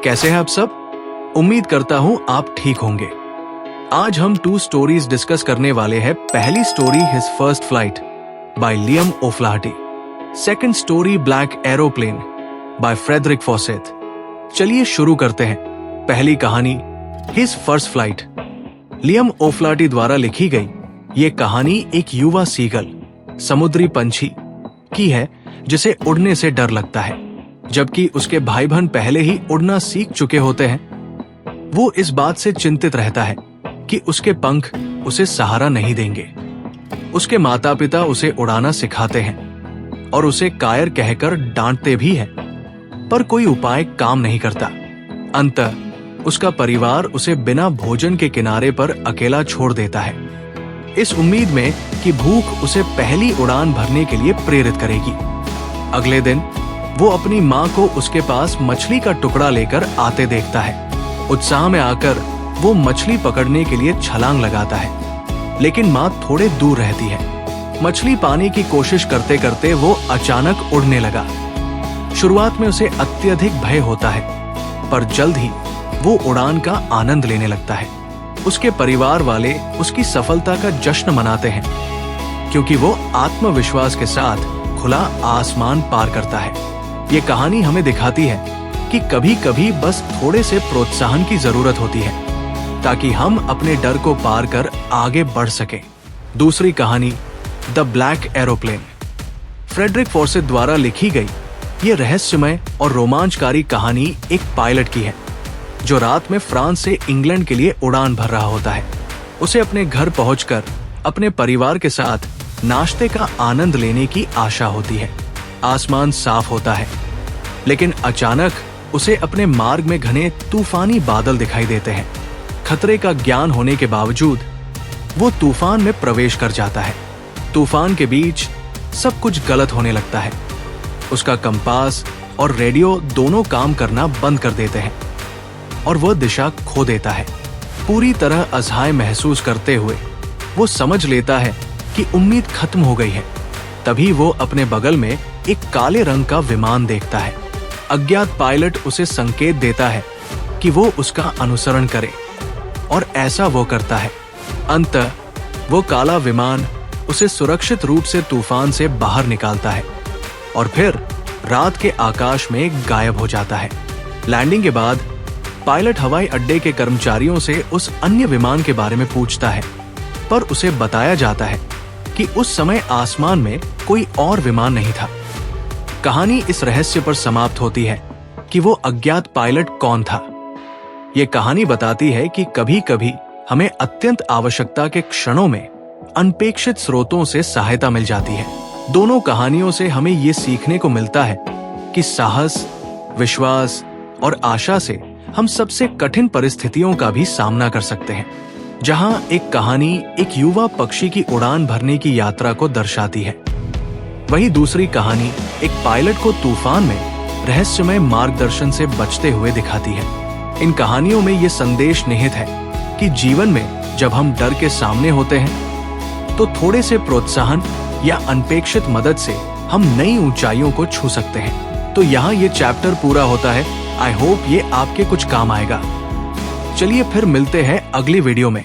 कैसे हैं आप सब? उम्मीद करता हूं आप ठीक होंगे। आज हम 2 स्टोरीज डिस्कस करने वाले हैं। पहली story his first flight by Liam O'Flaherty, second story black aeroplane by Frederick Forsyth. चलिए शुरू करते हैं। पहली कहानी his first flight, Liam O'Flaherty द्वारा लिखी गई। ये कहानी एक युवा सीगल, समुद्री पंछी की है जिसे उड़ने से डर लगता है, जबकि उसके भाई बहन पहले ही उड़ना सीख चुके होते हैं। वो इस बात से चिंतित रहता है कि उसके पंख उसे सहारा नहीं देंगे। उसके माता पिता उसे उड़ाना सिखाते हैं और उसे कायर कहकर डांटते भी हैं, पर कोई उपाय काम नहीं करता। अंततः उसका परिवार उसे बिना भोजन के किनारे पर अकेला छोड़ देता है, इस उम्मीद में कि भूख उसे पहली उड़ान भरने के लिए प्रेरित करेगी। अगले दिन वो अपनी माँ को उसके पास मछली का टुकड़ा लेकर आते देखता है। उत्साह में आकर वो मछली पकड़ने के लिए छलांग लगाता है, लेकिन माँ थोड़े दूर रहती है। मछली पाने की कोशिश करते करते वो अचानक उड़ने लगा। शुरुआत में उसे अत्यधिक भय होता है, पर जल्द ही वो उड़ान का आनंद लेने लगता है। उसके परिवार वाले उसकी सफलता का जश्न मनाते हैं, क्योंकि वो आत्मविश्वास के साथ खुला आसमान पार करता है। ये कहानी हमें दिखाती है कि कभी कभी बस थोड़े से प्रोत्साहन की जरूरत होती है, ताकि हम अपने डर को पार कर आगे बढ़ सकें। दूसरी कहानी the black aeroplane, Frederick Forsyth द्वारा लिखी गई। ये रहस्यमय और रोमांचकारी कहानी एक पायलट की है, जो रात में फ्रांस से इंग्लैंड के लिए उड़ान भर रहा होता है। उसे अपने घर पहुंचकर अपने परिवार के साथ नाश्ते का आनंद लेने की आशा होती है। आसमान साफ होता है, लेकिन अचानक उसे अपने मार्ग में घने तूफानी बादल दिखाई देते हैं। खतरे का ज्ञान होने के बावजूद वो तूफान में प्रवेश कर जाता है। तूफान के बीच सब कुछ गलत होने लगता है। उसका कंपास और रेडियो दोनों काम करना बंद कर देते हैं और वह दिशा खो देता है। पूरी तरह असहाय महसूस करते हुए वो समझ लेता है कि उम्मीद खत्म हो गई है। तभी वो अपने बगल में एक काले रंग का विमान देखता है। अज्ञात पायलट उसे संकेत देता है कि वो उसका अनुसरण करे, और ऐसा वो करता है। अंततः वो काला विमान उसे सुरक्षित रूप से तूफान से बाहर निकालता है और फिर रात के आकाश में गायब हो जाता है। लैंडिंग के बाद पायलट हवाई अड्डे के कर्मचारियों से उस अन्य विमान के बारे में पूछता है, पर उसे बताया जाता है कि उस समय आसमान में कोई और विमान नहीं था। कहानी इस रहस्य पर समाप्त होती है कि वो अज्ञात पायलट कौन था। ये कहानी बताती है कि कभी-कभी हमें अत्यंत आवश्यकता के क्षणों में अनपेक्षित स्रोतों से सहायता मिल जाती है। दोनों कहानियों से हमें ये सीखने को मिलता है कि साहस, विश्वास और आशा से हम सबसे कठिन परिस्थितियों का भी सामना कर सकते हैं। जहां एक कहानी एक युवा पक्षी की उड़ान भरने की यात्रा को दर्शाती है, वहीं दूसरी कहानी एक पायलट को तूफान में रहस्यमय मार्गदर्शन से बचते हुए दिखाती है। इन कहानियों में ये संदेश निहित है कि जीवन में जब हम डर के सामने होते हैं, तो थोड़े से प्रोत्साहन या अनपेक्षित मदद से हम नई ऊंचाइयों को छू सकते हैं। तो यहाँ ये चैप्टर पूरा होता है। आई होप ये आपके कुछ काम आएगा। चलिए फिर मिलते हैं अगली वीडियो में।